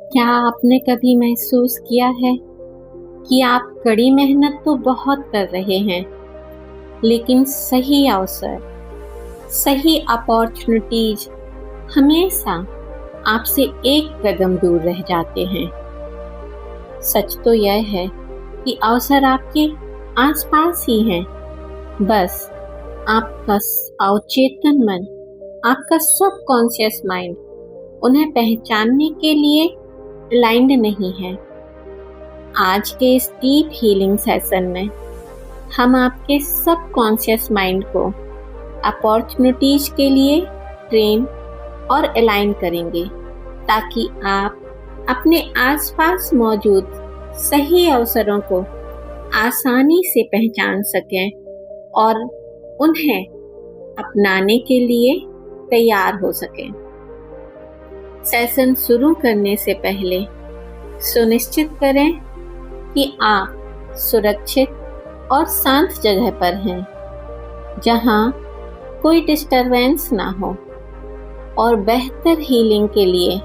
क्या आपने कभी महसूस किया है कि आप कड़ी मेहनत तो बहुत कर रहे हैं, लेकिन सही अवसर, सही अपॉर्चुनिटीज हमेशा आपसे एक कदम दूर रह जाते हैं। सच तो यह है कि अवसर आपके आसपास ही हैं, बस आपका अवचेतन मन, आपका सबकॉन्शियस माइंड उन्हें पहचानने के लिए अलाइंड नहीं है। आज के इस डीप हीलिंग सेशन में हम आपके सबकॉन्शियस माइंड को अपॉर्चुनिटीज के लिए ट्रेन और अलाइन करेंगे, ताकि आप अपने आसपास मौजूद सही अवसरों को आसानी से पहचान सकें और उन्हें अपनाने के लिए तैयार हो सकें। सेशन शुरू करने से पहले सुनिश्चित करें कि आप सुरक्षित और शांत जगह पर हैं, जहां कोई डिस्टरबेंस ना हो। और बेहतर हीलिंग के लिए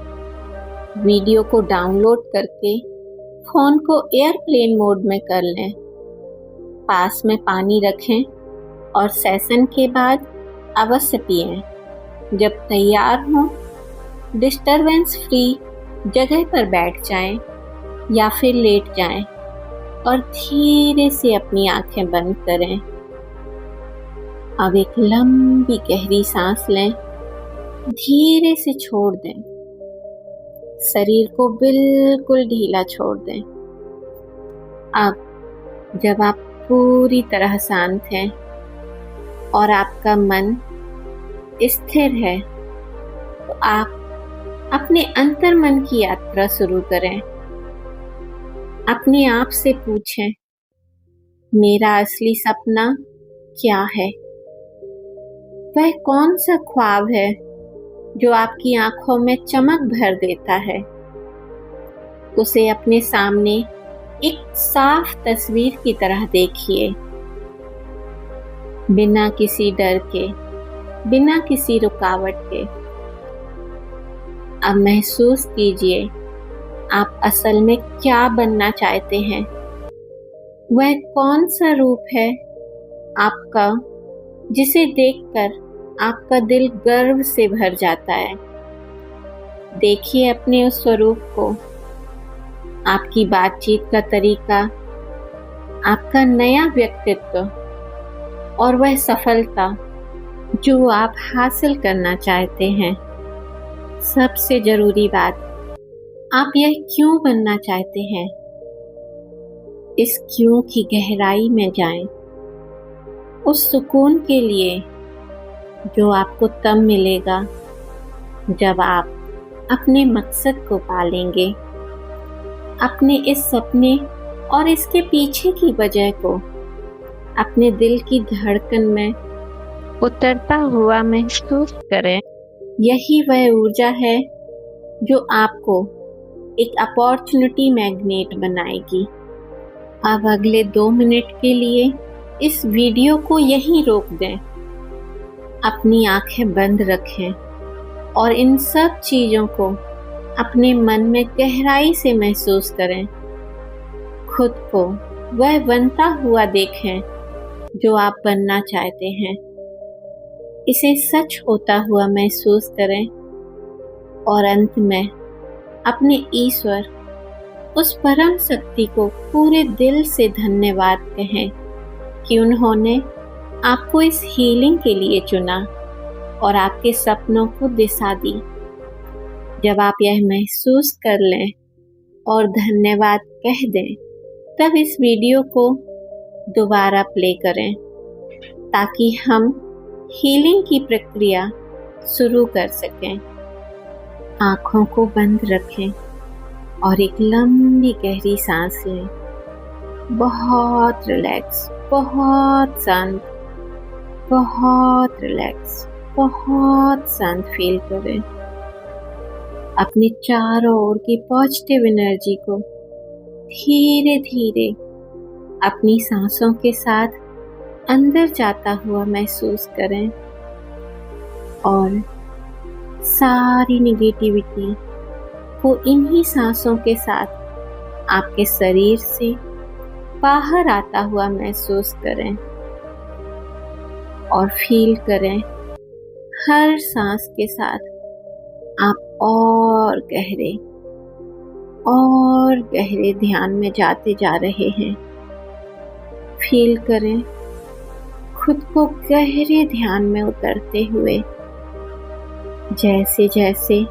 वीडियो को डाउनलोड करके फोन को एयरप्लेन मोड में कर लें। पास में पानी रखें और सेशन के बाद अवश्य पिएं। जब तैयार हों, डिस्टरबेंस फ्री जगह पर बैठ जाएं या फिर लेट जाएं और धीरे से अपनी आंखें बंद करें। अब एक लंबी गहरी सांस लें, धीरे से छोड़ दें। शरीर को बिल्कुल ढीला छोड़ दें। अब जब आप पूरी तरह शांत हैं और आपका मन स्थिर है, तो आप अपने अंतर मन की यात्रा शुरू करें। अपने आप से पूछें, मेरा असली सपना क्या है? वह कौन सा ख्वाब है जो आपकी आंखों में चमक भर देता है? उसे अपने सामने एक साफ तस्वीर की तरह देखिए, बिना किसी डर के, बिना किसी रुकावट के। अब महसूस कीजिए आप असल में क्या बनना चाहते हैं। वह कौन सा रूप है आपका जिसे देखकर आपका दिल गर्व से भर जाता है? देखिए अपने उस स्वरूप को, आपकी बातचीत का तरीका, आपका नया व्यक्तित्व और वह सफलता जो आप हासिल करना चाहते हैं। सबसे जरूरी बात, आप यह क्यों बनना चाहते हैं? इस क्यों की गहराई में जाएं। उस सुकून के लिए जो आपको तब मिलेगा जब आप अपने मकसद को पालेंगे, अपने इस सपने और इसके पीछे की वजह को अपने दिल की धड़कन में उतरता हुआ महसूस करें। यही वह ऊर्जा है जो आपको एक अपॉर्चुनिटी मैग्नेट बनाएगी। अब अगले 2 मिनट के लिए इस वीडियो को यहीं रोक दें, अपनी आंखें बंद रखें और इन सब चीजों को अपने मन में गहराई से महसूस करें। खुद को वह बनता हुआ देखें जो आप बनना चाहते हैं। इसे सच होता हुआ महसूस करें और अंत में अपने ईश्वर, उस परम शक्ति को पूरे दिल से धन्यवाद कहें कि उन्होंने आपको इस हीलिंग के लिए चुना और आपके सपनों को दिशा दी। जब आप यह महसूस कर लें और धन्यवाद कह दें, तब इस वीडियो को दोबारा प्ले करें, ताकि हम हीलिंग की प्रक्रिया शुरू कर सकें। आंखों को बंद रखें और एक लंबी गहरी सांस लें। बहुत रिलैक्स, बहुत शांत, बहुत रिलैक्स, बहुत शांत फील करें। अपने चारों ओर की पॉजिटिव एनर्जी को धीरे धीरे अपनी सांसों के साथ अंदर जाता हुआ महसूस करें और सारी नेगेटिविटी, को इन्हीं सांसों के साथ आपके शरीर से बाहर आता हुआ महसूस करें और फील करें हर सांस के साथ आप और गहरे ध्यान में जाते जा रहे हैं। फील करें खुद को गहरे ध्यान में उतरते हुए। जैसे जैसे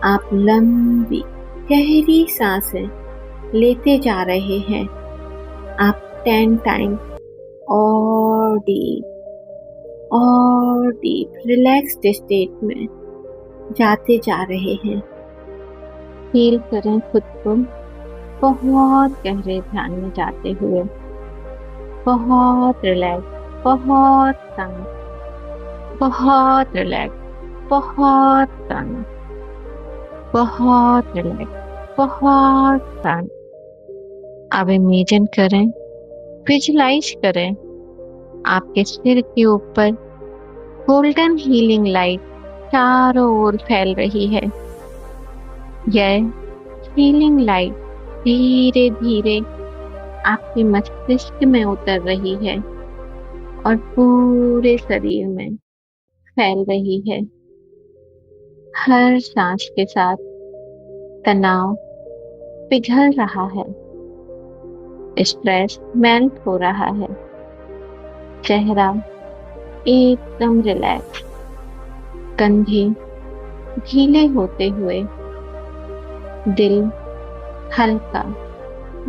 आप लंबी गहरी सांसें लेते जा रहे हैं, आप 10 टाइम और डीप रिलैक्स्ड स्टेट में जाते जा रहे हैं। फील करें खुद को बहुत गहरे ध्यान में जाते हुए, बहुत रिलैक्स, बहुत शांत, बहुत रिलैक्स, बहुत शांत, बहुत रिलैक्स, बहुत शांत। अब इमेजिन करें, विजुलाइज करें आपके सिर के ऊपर गोल्डन हीलिंग लाइट चारों ओर फैल रही है। यह हीलिंग लाइट धीरे धीरे आपके मस्तिष्क में उतर रही है और पूरे शरीर में फैल रही है। हर सांस के साथ तनाव पिघल रहा है, स्ट्रेस मेल्ट हो रहा है, चेहरा एकदम रिलैक्स, कंधे ढीले होते हुए, दिल हल्का,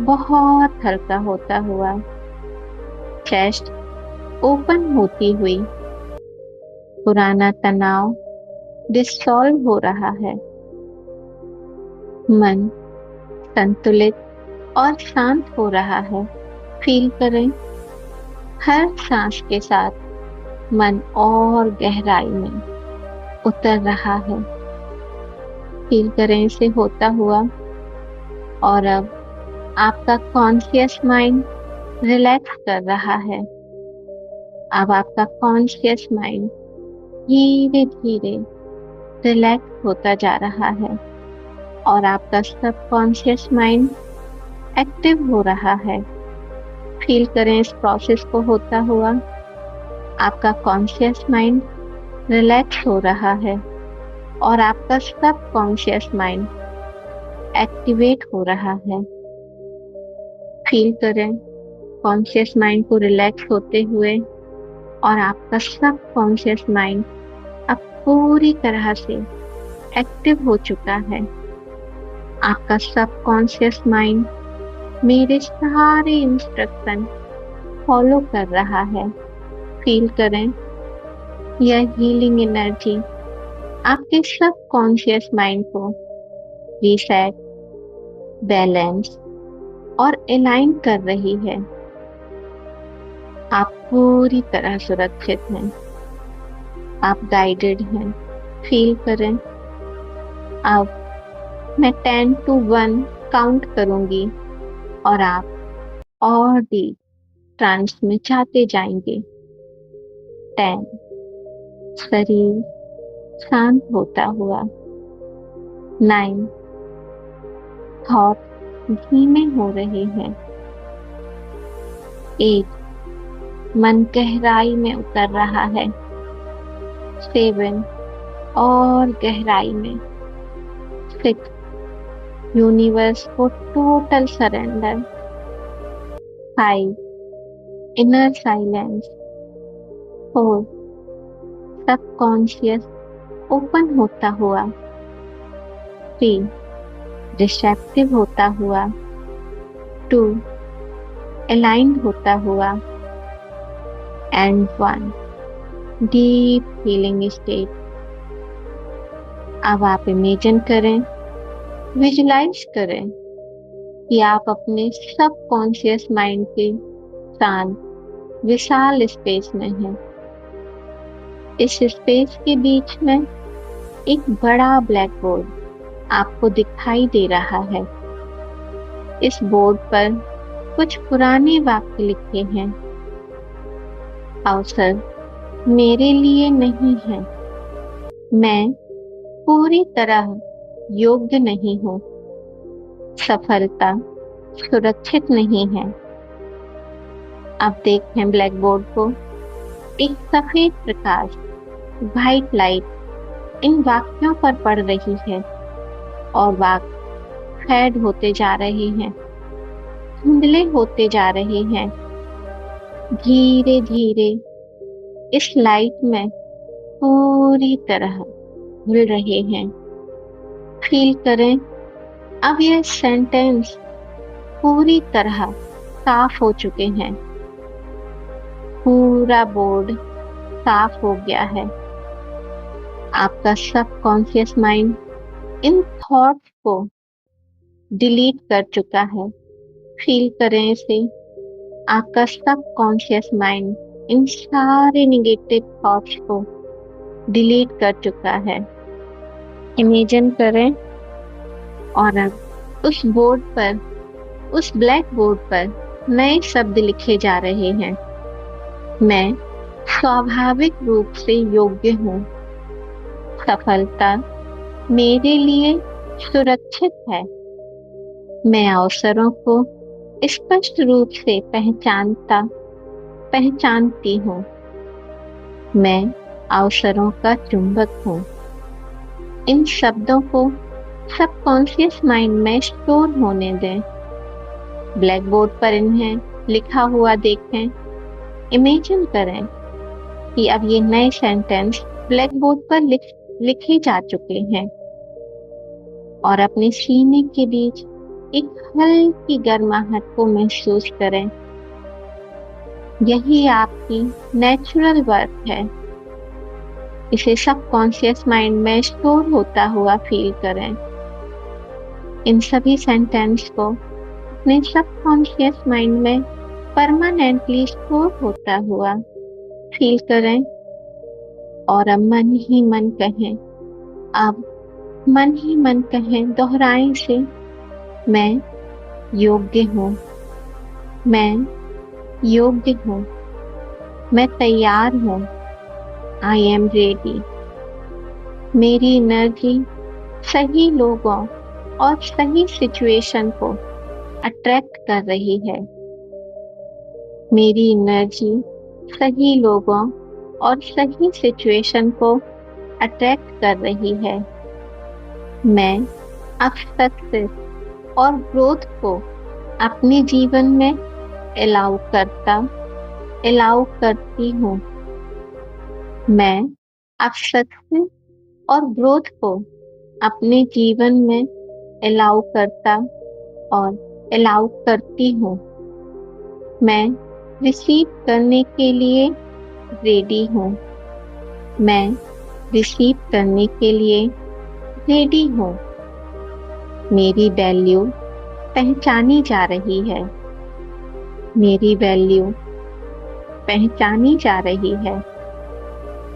बहुत हल्का होता हुआ, चेस्ट ओपन होती हुई, पुराना तनाव डिसॉल्व हो रहा है। मन संतुलित और शांत हो रहा है। फील करें हर सांस के साथ मन और गहराई में उतर रहा है। फील करें इसे होता हुआ। और अब आपका कॉन्शियस माइंड रिलैक्स कर रहा है। अब आपका कॉन्शियस माइंड धीरे धीरे रिलैक्स होता जा रहा है और आपका सबकॉन्शियस माइंड एक्टिव हो रहा है। फील करें इस प्रोसेस को होता हुआ। आपका कॉन्शियस माइंड रिलैक्स हो रहा है और आपका सबकॉन्शियस माइंड एक्टिवेट हो रहा है। फील करें कॉन्शियस माइंड को रिलैक्स होते हुए और आपका सबकॉन्शियस माइंड अब पूरी तरह से एक्टिव हो चुका है। आपका सबकॉन्शियस माइंड मेरे सारे इंस्ट्रक्शन फॉलो कर रहा है। फील करें यह हीलिंग एनर्जी आपके सबकॉन्शियस माइंड को रीसेट, बैलेंस और अलाइन कर रही है। आप पूरी तरह सुरक्षित हैं, आप गाइडेड हैं। फील करें अब मैं 10 to 1 काउंट करूंगी और आप और डीप ट्रांस में जाते जाएंगे। 10 शरीर शांत होता हुआ, 9 थॉट धीमे हो रहे हैं, 8 मन गहराई में उतर रहा है, 7 और गहराई में, 6 यूनिवर्स को total surrender, 5 inner silence, 4 subconscious open होता हुआ, 3 रिसेप्टिव होता हुआ, 2 अलाइंड होता हुआ एंड 1 डीप हीलिंग स्टेट। अब आप इमेजिन करें, विजुलाइज करें कि आप अपने सबकॉन्शियस माइंड के शांत विशाल स्पेस में हैं। इस स्पेस के बीच में एक बड़ा ब्लैक बोर्ड आपको दिखाई दे रहा है। इस बोर्ड पर कुछ पुराने वाक्य लिखे हैं। अवसर मेरे लिए नहीं है, मैं पूरी तरह योग्य नहीं हूँ। सफलता सुरक्षित नहीं है। अब देखें ब्लैक बोर्ड को। एक सफेद प्रकाश, व्हाइट लाइट इन वाक्यों पर पड़ रही है और वाक्य फेड होते जा रहे हैं, धुंधले होते जा रहे हैं। धीरे धीरे इस लाइट में पूरी तरह घुल रहे हैं। फील करें, अब यह सेंटेंस पूरी तरह साफ हो चुके हैं। पूरा बोर्ड साफ हो गया है। आपका सबकॉन्शियस माइंड इन थॉट्स को डिलीट कर चुका है। फील करें इसे। आपका सबकॉन्शियस माइंड इन सारे नेगेटिव थॉट्स को डिलीट कर चुका है। इमेजिन करें और अब उस बोर्ड पर, उस ब्लैक बोर्ड पर नए शब्द लिखे जा रहे हैं। मैं स्वाभाविक रूप से योग्य हूँ। सफलता मेरे लिए सुरक्षित है। मैं अवसरों को स्पष्ट रूप से पहचानती हूँ। मैं अवसरों का चुंबक हूँ। इन शब्दों को सबकॉन्शियस माइंड में स्टोर होने दें। ब्लैक बोर्ड पर इन्हें लिखा हुआ देखें। इमेजिन करें कि अब ये नए सेंटेंस ब्लैक बोर्ड पर लिखे जा चुके हैं और अपने सीने के बीच एक हल्की गर्माहट को महसूस करें। यही आपकी नेचुरल वर्क है। इसे सबकॉन्शियस माइंड में स्टोर होता हुआ फील करें। इन सभी सेंटेंस को अपने सबकॉन्शियस माइंड में परमानेंटली स्टोर होता हुआ फील करें और अब मन ही मन कहें। अब मन ही मन कहें, दोहराएं इसे। मैं योग्य हूँ। मैं योग्य हूँ। मैं तैयार हूँ। I am ready. मेरी एनर्जी सही लोगों और सही सिचुएशन को अट्रैक्ट कर रही है। मेरी एनर्जी सही लोगों और सही सिचुएशन को अट्रैक्ट कर रही है। मैं अब सक्सेस और ग्रोथ को अपने जीवन में अलाउ करती हूँ। मैं अब सक्सेस और ग्रोथ को अपने जीवन में अलाउ करती हूँ। मैं रिसीव करने के लिए रेडी हूँ। मैं रिसीव करने के लिए रेडी हूँ। मेरी वैल्यू पहचानी जा रही है। मेरी वैल्यू पहचानी जा रही है।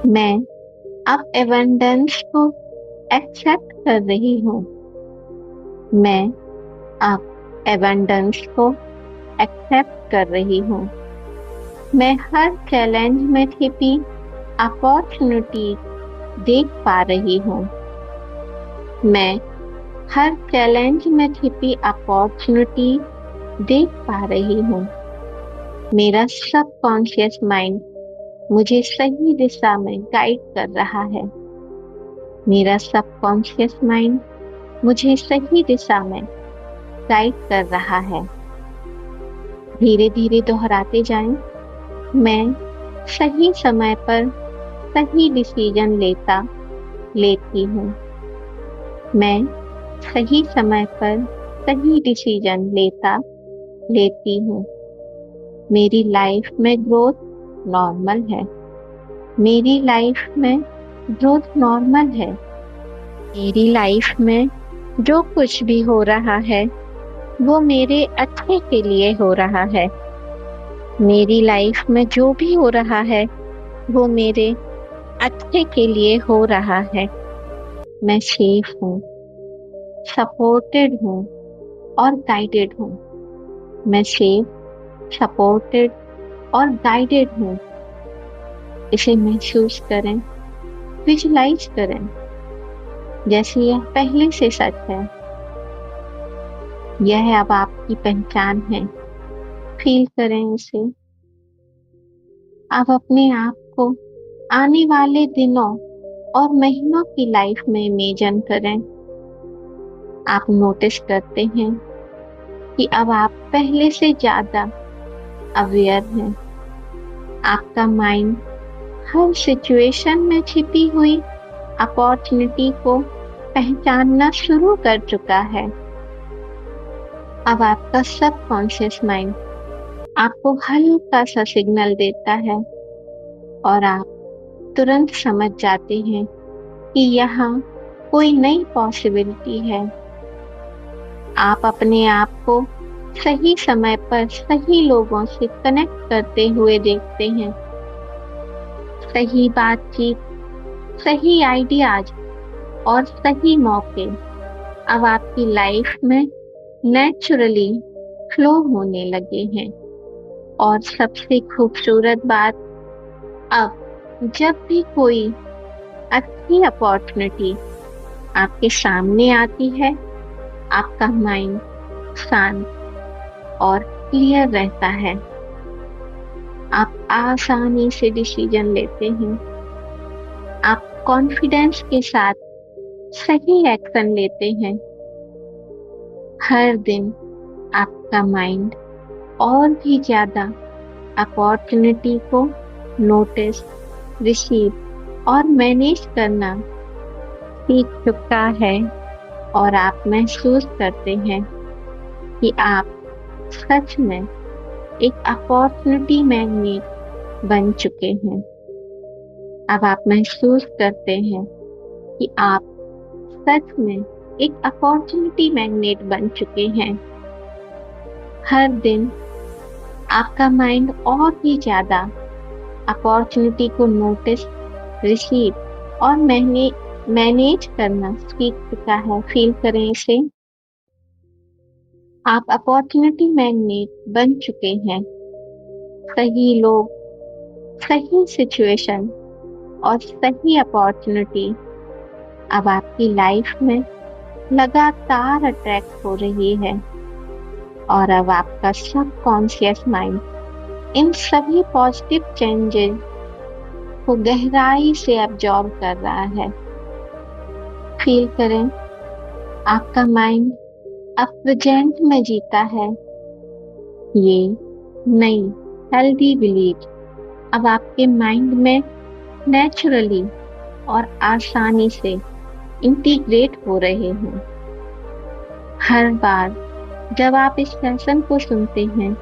मैं अब एबंडेंस को एक्सेप्ट कर रही हूँ। मैं अब एबंडेंस को एक्सेप्ट कर रही हूँ। मैं हर चैलेंज में छिपी अपॉर्चुनिटी देख पा रही हूँ। मैं हर चैलेंज में छिपी अपॉर्चुनिटी देख पा रही हूँ। मेरा सबकॉन्शियस माइंड मुझे सही दिशा में गाइड कर रहा है। मेरा सबकॉन्शियस माइंड मुझे सही दिशा में गाइड कर रहा है। धीरे धीरे दोहराते जाएं। मैं सही समय पर सही डिसीजन लेती हूँ। मैं सही समय पर सही डिसीजन लेती हूँ। मेरी लाइफ में ग्रोथ नॉर्मल है। मेरी लाइफ में ग्रोथ नॉर्मल है। मेरी लाइफ में जो कुछ भी हो रहा है वो मेरे अच्छे के लिए हो रहा है। मेरी लाइफ में जो भी हो रहा है वो मेरे अच्छे के लिए हो रहा है। मैं सेफ हूँ, सपोर्टेड हूँ और गाइडेड हूँ। मैं सेफ, सपोर्टेड और गाइडेड हूँ। इसे महसूस करें, विजुलाइज करें। जैसे यह पहले से सच है। यह अब आपकी पहचान है। फील करें इसे। अब अपने आप को आने वाले दिनों और महीनों की लाइफ में इमेजिन करें। आप नोटिस करते हैं कि अब आप पहले से ज्यादा अवेयर हैं। आपका माइंड हर सिचुएशन में छिपी हुई अपॉर्चुनिटी को पहचानना शुरू कर चुका है। अब आपका सबकॉन्शियस माइंड आपको हल्का सा सिग्नल देता है और आप तुरंत समझ जाते हैं कि यहाँ कोई नई पॉसिबिलिटी है। आप अपने आप को सही समय पर सही लोगों से कनेक्ट करते हुए देखते हैं। सही बातचीत, सही आइडियाज और सही मौके अब आपकी लाइफ में नेचुरली फ्लो होने लगे हैं। और सबसे खूबसूरत बात, अब जब भी कोई अच्छी अपॉर्चुनिटी आपके सामने आती है, आपका माइंड शांत और क्लियर रहता है। आप आसानी से डिसीजन लेते हैं। आप कॉन्फिडेंस के साथ सही एक्शन लेते हैं। हर दिन आपका माइंड और भी ज्यादा अपॉर्चुनिटी को नोटिस, रिसीव और मैनेज करना सीख चुका है। और आप महसूस करते हैं कि आप सच में एक अपॉर्चुनिटी मैग्नेट बन चुके हैं। अब आप महसूस करते हैं कि आप सच में एक अपॉर्चुनिटी मैग्नेट बन चुके हैं। हर दिन आपका माइंड और भी ज्यादा अपॉर्चुनिटी को नोटिस, रिसीव और मैनेज करना सीख चुका है। फील करें इसे। आप अपॉर्चुनिटी मैग्नेट बन चुके हैं। सही लोग, सही सिचुएशन और सही अपॉर्चुनिटी अब आपकी लाइफ में लगातार अट्रैक्ट हो रही है। और अब आपका सबकॉन्शियस माइंड इन सभी पॉजिटिव चेंजेस को गहराई से अब्जॉर्ब कर रहा है। फील करें, आपका माइंड अब प्रेजेंट में जीता है। ये नई हेल्दी बिलीफ अब आपके माइंड में नेचुरली और आसानी से इंटीग्रेट हो रहे हैं। हर बार जब आप इस सेशन को सुनते हैं,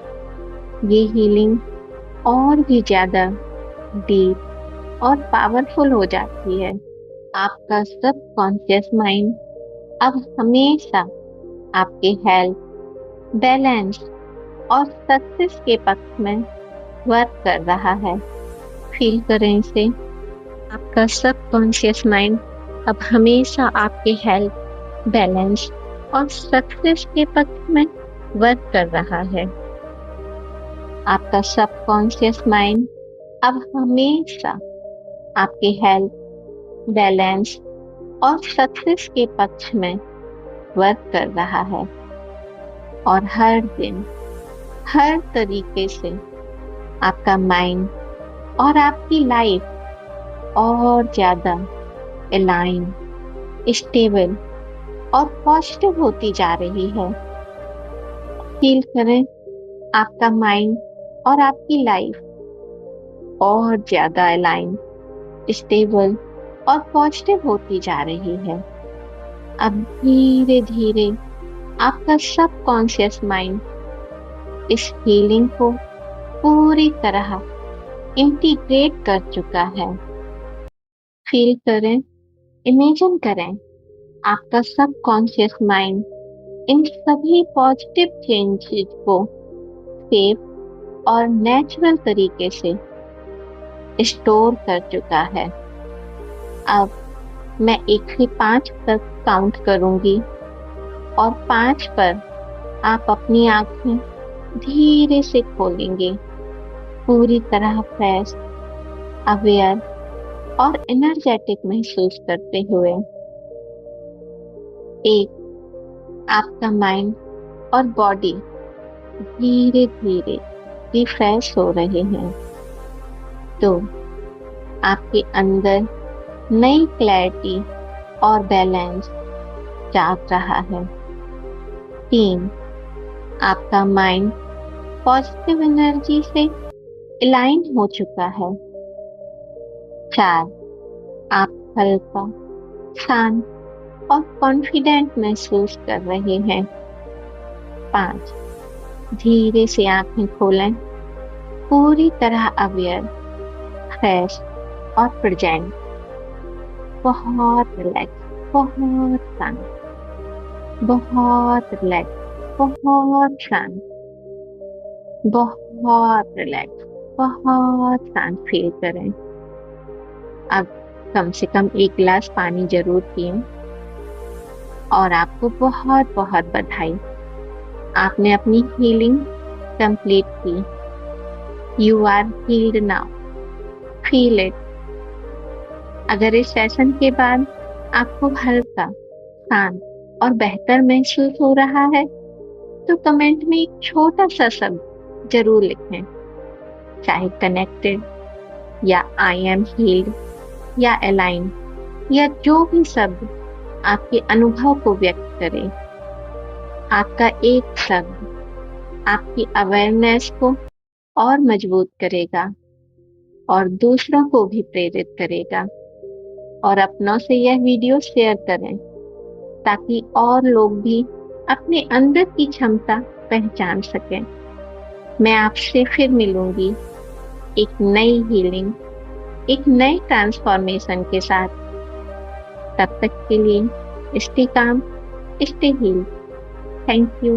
ये हीलिंग और भी ज्यादा डीप और पावरफुल हो जाती है। आपका सबकॉन्शियस माइंड अब हमेशा आपके हेल्थ, बैलेंस और सक्सेस के पक्ष में वर्क कर रहा है। फील करें इसे। आपका सबकॉन्शियस माइंड अब हमेशा आपके हेल्थ, बैलेंस और सक्सेस के पक्ष में वर्क कर रहा है। आपका सबकॉन्शियस माइंड अब हमेशा आपके हेल्थ, बैलेंस और सक्सेस के पक्ष में वर्क कर रहा है। और हर दिन, हर तरीके से आपका माइंड और आपकी लाइफ और ज्यादा अलाइन, स्टेबल और पॉजिटिव होती जा रही है। फील करें, आपका माइंड और आपकी लाइफ और ज्यादा अलाइन, स्टेबल और पॉजिटिव होती जा रही है। अब धीरे धीरे आपका सबकॉन्शियस माइंड इस फीलिंग को पूरी तरह इंटीग्रेट कर चुका है। फील करें, इमेजिन करें, आपका सबकॉन्शियस माइंड इन सभी पॉजिटिव चेंजेस को सेफ और नेचुरल तरीके से स्टोर कर चुका है। अब मैं 1 से 5 तक काउंट करूंगी और 5 पर आप अपनी आंखें धीरे से खोलेंगे, पूरी तरह फ्रेश, अवेयर और एनर्जेटिक महसूस करते हुए। एक, आपका माइंड और बॉडी धीरे धीरे रिफ्रेश हो रहे हैं। दो, आपके अंदर नई क्लैरिटी और बैलेंस जाग रहा है। तीन, आपका माइंड पॉजिटिव एनर्जी से अलाइन हो चुका है। चार, आप हल्का, शांत और कॉन्फिडेंट महसूस कर रहे हैं। पांच, धीरे से आंखें खोलें, पूरी तरह अवेयर, फ्रेश और प्रेजेंट। बहुत रिलैक्स, बहुत शांत, बहुत रिलैक्स, बहुत शांत, बहुत रिलैक्स, बहुत शांत फील करें। अब कम से कम 1 गिलास पानी जरूर पिएं। और आपको बहुत बहुत बधाई, आपने अपनी हीलिंग कंप्लीट की। You are healed now, feel it. अगर इस सेशन के बाद आपको हल्का, शांत और बेहतर महसूस हो रहा है तो कमेंट में एक छोटा सा शब्द जरूर लिखें, चाहे कनेक्टेड या आई एम हील्ड या अलाइन या जो भी शब्द आपके अनुभव को व्यक्त करे। आपका एक शब्द आपकी अवेयरनेस को और मजबूत करेगा और दूसरों को भी प्रेरित करेगा। और अपनों से यह वीडियो शेयर करें ताकि और लोग भी अपने अंदर की क्षमता पहचान सकें। मैं आपसे फिर मिलूंगी एक नई हीलिंग, एक नए ट्रांसफॉर्मेशन के साथ। तब तक के लिए stay calm, stay heal. Thank you.